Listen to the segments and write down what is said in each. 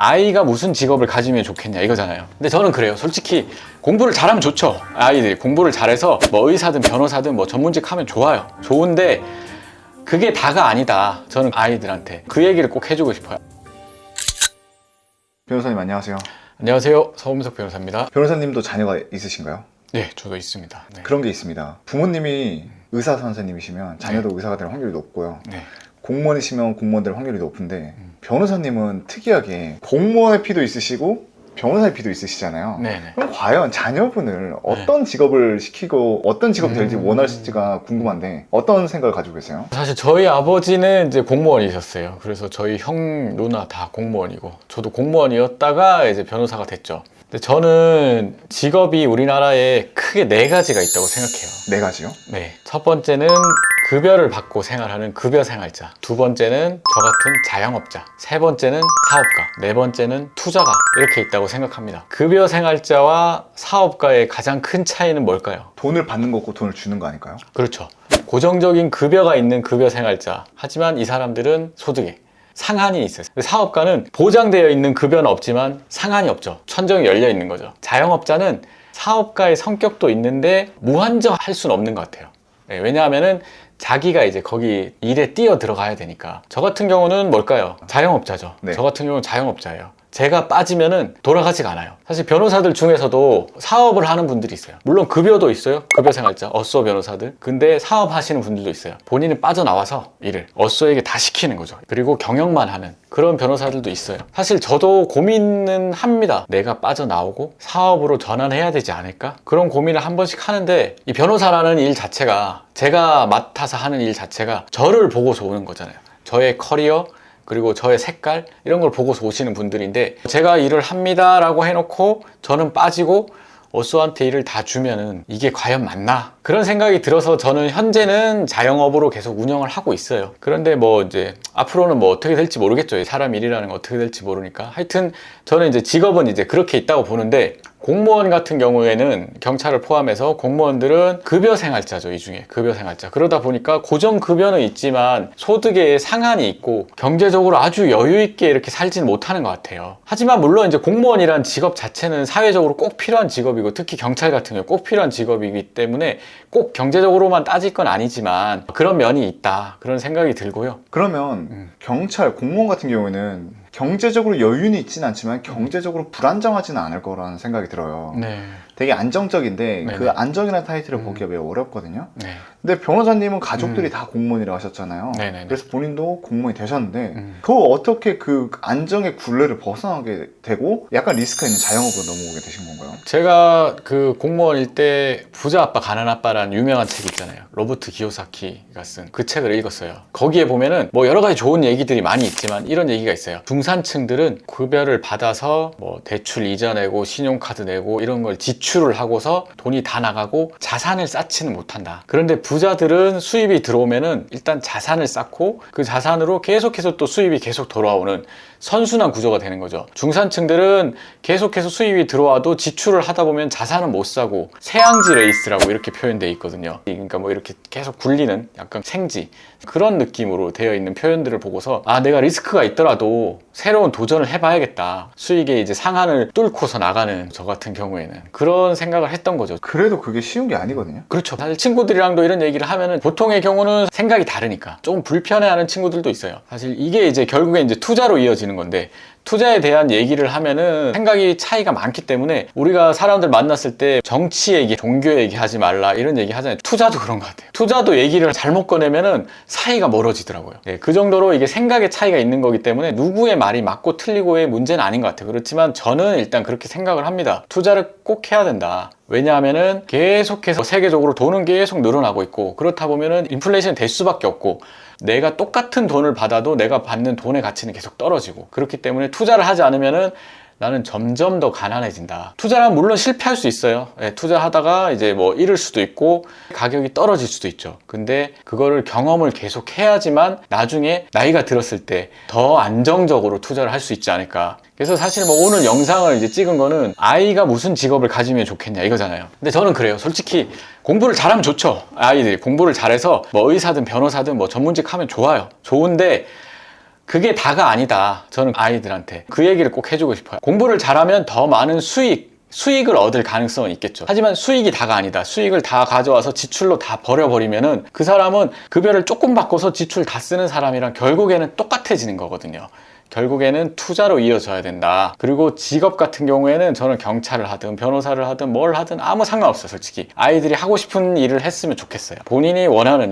아이가 무슨 직업을 가지면 좋겠냐 이거잖아요. 근데 저는 그래요. 솔직히 공부를 잘하면 좋죠. 아이들이 공부를 잘해서 뭐 의사든 변호사든 뭐 전문직 하면 좋아요. 좋은데 그게 다가 아니다. 저는 아이들한테 그 얘기를 꼭 해주고 싶어요. 변호사님 안녕하세요. 안녕하세요. 서범석 변호사입니다. 변호사님도 자녀가 있으신가요? 네, 저도 있습니다. 네. 그런 게 있습니다. 부모님이 의사 선생님이시면 자녀도 의사가 될 확률이 높고요. 네. 공무원이시면 공무원 될 확률이 높은데 변호사님은 특이하게 공무원의 피도 있으시고 변호사의 피도 있으시잖아요. 네네. 그럼 과연 자녀분을 어떤 직업을 시키고 어떤 직업이 될지 원하실지가 궁금한데 어떤 생각을 가지고 계세요? 사실 저희 아버지는 이제 공무원이셨어요. 그래서 저희 형, 누나 다 공무원이고 저도 공무원이었다가 이제 변호사가 됐죠. 근데 저는 직업이 우리나라에 크게 4가지가 있다고 생각해요. 4가지요? 네. 첫 번째는 급여를 받고 생활하는 급여 생활자. 두 번째는 저 같은 자영업자. 세 번째는 사업가. 네 번째는 투자가. 이렇게 있다고 생각합니다. 급여 생활자와 사업가의 가장 큰 차이는 뭘까요? 돈을 받는 거고 돈을 주는 거 아닐까요? 그렇죠. 고정적인 급여가 있는 급여 생활자. 하지만 이 사람들은 소득에 상한이 있어요. 사업가는 보장되어 있는 급여는 없지만 상한이 없죠. 천정이 열려 있는 거죠. 자영업자는 사업가의 성격도 있는데 무한정 할 수는 없는 것 같아요. 네, 왜냐하면은 자기가 이제 거기 일에 뛰어 들어가야 되니까. 저 같은 경우는 뭘까요? 자영업자죠. 네. 저 같은 경우는 자영업자예요. 제가 빠지면은 돌아가지가 않아요. 사실 변호사들 중에서도 사업을 하는 분들이 있어요. 물론 급여도 있어요. 급여 생활자, 어쏘 변호사들. 근데 사업하시는 분들도 있어요. 본인은 빠져나와서 일을 어쏘에게 다 시키는 거죠. 그리고 경영만 하는 그런 변호사들도 있어요. 사실 저도 고민은 합니다. 내가 빠져나오고 사업으로 전환해야 되지 않을까? 그런 고민을 한 번씩 하는데 이 변호사라는 일 자체가 제가 맡아서 하는 일 자체가 저를 보고서 오는 거잖아요. 저의 커리어 그리고 저의 색깔 이런 걸 보고서 오시는 분들인데 제가 일을 합니다 라고 해놓고 저는 빠지고 어쏘한테 일을 다 주면은 이게 과연 맞나? 그런 생각이 들어서 저는 현재는 자영업으로 계속 운영을 하고 있어요. 그런데 뭐 이제 앞으로는 뭐 어떻게 될지 모르겠죠. 사람 일이라는 거 어떻게 될지 모르니까. 하여튼 저는 이제 직업은 이제 그렇게 있다고 보는데 공무원 같은 경우에는 경찰을 포함해서 공무원들은 급여 생활자죠. 이 중에 급여 생활자. 그러다 보니까 고정 급여는 있지만 소득에 상한이 있고 경제적으로 아주 여유 있게 이렇게 살지는 못하는 것 같아요. 하지만 물론 이제 공무원이란 직업 자체는 사회적으로 꼭 필요한 직업이고 특히 경찰 같은 경우 꼭 필요한 직업이기 때문에 꼭 경제적으로만 따질 건 아니지만 그런 면이 있다. 그런 생각이 들고요. 그러면 경찰, 공무원 같은 경우에는 경제적으로 여유는 있진 않지만 경제적으로 불안정하지는 않을 거라는 생각이 들어요. 네. 되게 안정적인데 네네. 그 안정이라는 타이틀을 보기가 매우 어렵거든요. 네. 근데 변호사님은 가족들이 다 공무원이라고 하셨잖아요. 네네네. 그래서 본인도 공무원이 되셨는데 그거 어떻게 그 안정의 굴레를 벗어나게 되고 약간 리스크가 있는 자영업으로 넘어오게 되신 건가요? 제가 그 공무원일 때 부자 아빠 가난 아빠라는 유명한 책 있잖아요. 로버트 기요사키가 쓴 그 책을 읽었어요. 거기에 보면은 뭐 여러 가지 좋은 얘기들이 많이 있지만 이런 얘기가 있어요. 중산층들은 급여를 받아서 뭐 대출 이자 내고 신용카드 내고 이런 걸 지출을 하고서 돈이 다 나가고 자산을 쌓지는 못한다. 그런데 부자들은 수입이 들어오면은 일단 자산을 쌓고 그 자산으로 계속해서 또 수입이 계속 돌아오는 선순환 구조가 되는 거죠. 중산층들은 계속해서 수입이 들어와도 지출을 하다 보면 자산은 못 사고 새앙지 레이스라고 이렇게 표현되어 있거든요. 그러니까 뭐 이렇게 계속 굴리는 약간 생지 그런 느낌으로 되어 있는 표현들을 보고서 아 내가 리스크가 있더라도 새로운 도전을 해봐야겠다. 수익의 이제 상한을 뚫고서 나가는 저 같은 경우에는 그런 생각을 했던 거죠. 그래도 그게 쉬운 게 아니거든요. 그렇죠. 사실 친구들이랑도 이런 얘기를 하면은 보통의 경우는 생각이 다르니까 조금 불편해하는 친구들도 있어요. 사실 이게 이제 결국에 이제 투자로 이어지는 건데 투자에 대한 얘기를 하면은 생각이 차이가 많기 때문에 우리가 사람들 만났을 때 정치 얘기, 종교 얘기 하지 말라 이런 얘기 하잖아요. 투자도 그런 것 같아요. 투자도 얘기를 잘못 꺼내면은 사이가 멀어지더라고요. 네, 그 정도로 이게 생각의 차이가 있는 거기 때문에 누구의 말이 맞고 틀리고의 문제는 아닌 것 같아요. 그렇지만 저는 일단 그렇게 생각을 합니다. 투자를 꼭 해야 된다. 왜냐하면은 계속해서 세계적으로 돈은 계속 늘어나고 있고 그렇다 보면은 인플레이션이 될 수밖에 없고 내가 똑같은 돈을 받아도 내가 받는 돈의 가치는 계속 떨어지고 그렇기 때문에 투자를 하지 않으면은 나는 점점 더 가난해진다. 투자는 물론 실패할 수 있어요. 네, 투자하다가 이제 뭐 잃을 수도 있고 가격이 떨어질 수도 있죠. 근데 그거를 경험을 계속 해야지만 나중에 나이가 들었을 때 더 안정적으로 투자를 할 수 있지 않을까. 그래서 사실 뭐 오늘 영상을 이제 찍은 거는 아이가 무슨 직업을 가지면 좋겠냐 이거잖아요. 근데 저는 그래요. 솔직히 공부를 잘하면 좋죠. 아이들이 공부를 잘해서 뭐 의사든 변호사든 뭐 전문직 하면 좋아요. 좋은데 그게 다가 아니다. 저는 아이들한테 그 얘기를 꼭 해주고 싶어요. 공부를 잘하면 더 많은 수익을 얻을 가능성은 있겠죠. 하지만 수익이 다가 아니다. 수익을 다 가져와서 지출로 다 버려버리면은 그 사람은 급여를 조금 바꿔서 지출 다 쓰는 사람이랑 결국에는 똑같아지는 거거든요. 결국에는 투자로 이어져야 된다. 그리고 직업 같은 경우에는 저는 경찰을 하든 변호사를 하든 뭘 하든 아무 상관없어요, 솔직히. 아이들이 하고 싶은 일을 했으면 좋겠어요. 본인이 원하는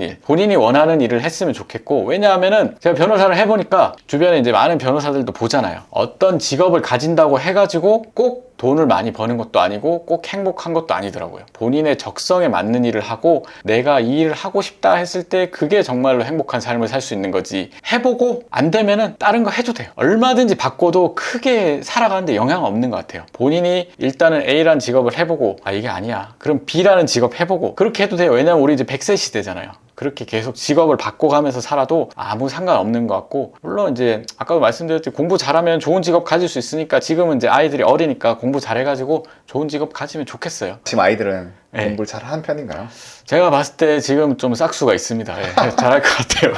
일을 했으면 좋겠고, 왜냐하면은 제가 변호사를 해보니까 주변에 이제 많은 변호사들도 보잖아요. 어떤 직업을 가진다고 해가지고 꼭 돈을 많이 버는 것도 아니고 꼭 행복한 것도 아니더라고요. 본인의 적성에 맞는 일을 하고 내가 이 일을 하고 싶다 했을 때 그게 정말로 행복한 삶을 살 수 있는 거지. 해보고 안 되면은 다른 거 해도 돼요. 얼마든지 바꿔도 크게 살아가는데 영향 없는 것 같아요. 본인이 일단은 A라는 직업을 해보고 이게 아니야. 그럼 B라는 직업 해보고 그렇게 해도 돼요. 왜냐면 우리 이제 100세 시대잖아요. 그렇게 계속 직업을 바꿔가면서 살아도 아무 상관없는 것 같고, 물론 이제 아까도 말씀드렸듯이 공부 잘하면 좋은 직업 가질 수 있으니까 지금은 이제 아이들이 어리니까 공부 잘해가지고 좋은 직업 가지면 좋겠어요. 지금 아이들은 네. 공부를 잘 하는 편인가요? 제가 봤을 때 지금 좀 싹수가 있습니다. 네, 잘할 것 같아요.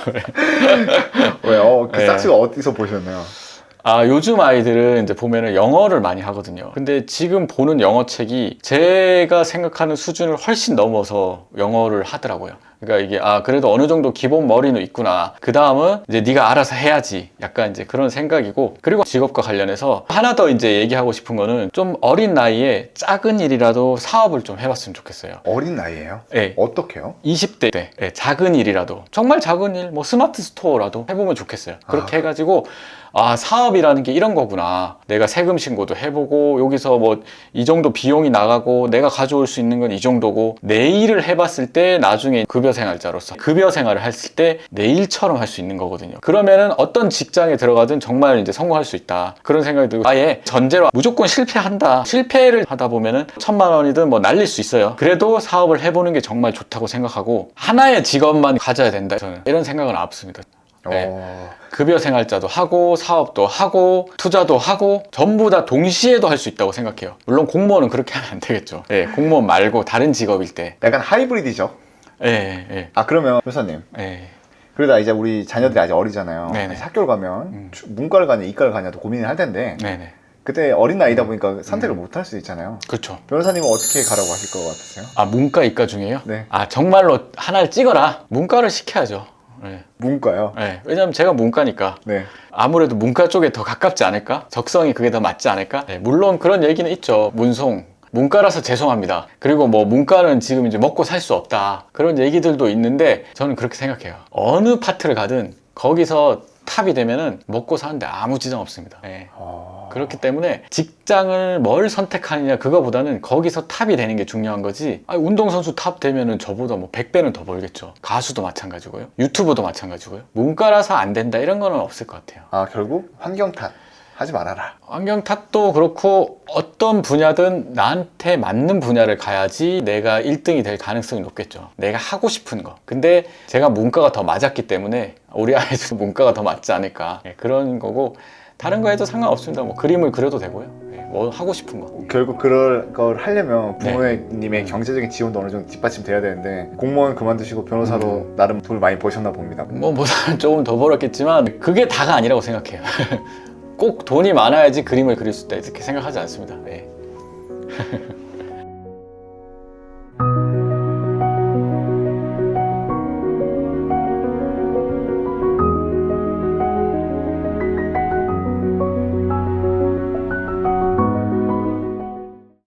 왜요? 그 네. 싹수가 어디서 보셨나요? 요즘 아이들은 이제 보면은 영어를 많이 하거든요. 근데 지금 보는 영어 책이 제가 생각하는 수준을 훨씬 넘어서 영어를 하더라고요. 그러니까 이게 그래도 어느 정도 기본 머리는 있구나. 그 다음은 이제 네가 알아서 해야지. 약간 이제 그런 생각이고, 그리고 직업과 관련해서 하나 더 이제 얘기하고 싶은 거는 좀 어린 나이에 작은 일이라도 사업을 좀 해봤으면 좋겠어요. 어린 나이에요? 네. 어떻게요? 20대 때 작은 일이라도, 정말 작은 일, 뭐 스마트 스토어라도 해보면 좋겠어요. 그렇게 해가지고 사업이라는 게 이런 거구나. 내가 세금 신고도 해보고 여기서 뭐 이 정도 비용이 나가고 내가 가져올 수 있는 건 이 정도고, 내 일을 해봤을 때 나중에 급여 생활자로서 급여 생활을 했을 때 내 일처럼 할 수 있는 거거든요. 그러면은 어떤 직장에 들어가든 정말 이제 성공할 수 있다. 그런 생각이 들고, 아예 전제로 무조건 실패한다. 실패를 하다 보면은 1000만 원이든 뭐 날릴 수 있어요. 그래도 사업을 해보는 게 정말 좋다고 생각하고, 하나의 직업만 가져야 된다. 저는 이런 생각은 없습니다. 네. 급여 생활자도 하고 사업도 하고 투자도 하고 전부 다 동시에도 할 수 있다고 생각해요. 물론 공무원은 그렇게 하면 안 되겠죠. 네, 공무원 말고 다른 직업일 때. 약간 하이브리드죠? 네. 그러면 교사님, 네. 그러다 이제 우리 자녀들이 아직 어리잖아요. 네네. 학교를 가면 문과를 가냐 이과를 가냐도 고민을 할 텐데 네네. 그때 어린 나이다 보니까 선택을 못 할 수 있잖아요. 그렇죠. 변호사님은 어떻게 가라고 하실 것 같으세요? 문과 이과 중에요? 네. 정말로 하나를 찍어라. 문과를 시켜야죠. 네. 문과요? 네. 왜냐면 제가 문과니까. 네. 아무래도 문과 쪽에 더 가깝지 않을까? 적성이 그게 더 맞지 않을까? 네. 물론 그런 얘기는 있죠. 문과라서 죄송합니다. 그리고 뭐 문과는 지금 이제 먹고 살 수 없다. 그런 얘기들도 있는데 저는 그렇게 생각해요. 어느 파트를 가든 거기서 탑이 되면은 먹고 사는데 아무 지장 없습니다. 네. 그렇기 때문에 직장을 뭘 선택하느냐 그거보다는 거기서 탑이 되는 게 중요한 거지. 운동선수 탑 되면은 저보다 뭐 100배는 더 벌겠죠. 가수도 마찬가지고요. 유튜버도 마찬가지고요. 문과라서 안 된다 이런 거는 없을 것 같아요. 결국 환경 탓 하지 말아라. 환경 탓도 그렇고 어떤 분야든 나한테 맞는 분야를 가야지 내가 1등이 될 가능성이 높겠죠. 내가 하고 싶은 거. 근데 제가 문과가 더 맞았기 때문에 우리 아이도 문과가 더 맞지 않을까. 그런 거고, 다른 거 해도 상관없습니다. 뭐 그림을 그려도 되고요. 뭐 하고 싶은 거. 결국 그럴 걸 하려면 부모님의 경제적인 지원도 어느 정도 뒷받침돼야 되는데 공무원 그만두시고 변호사로 나름 돈을 많이 버셨나 봅니다. 보다는 조금 더 벌었겠지만 그게 다가 아니라고 생각해요. 꼭 돈이 많아야지 그림을 그릴 수 있다 이렇게 생각하지 않습니다.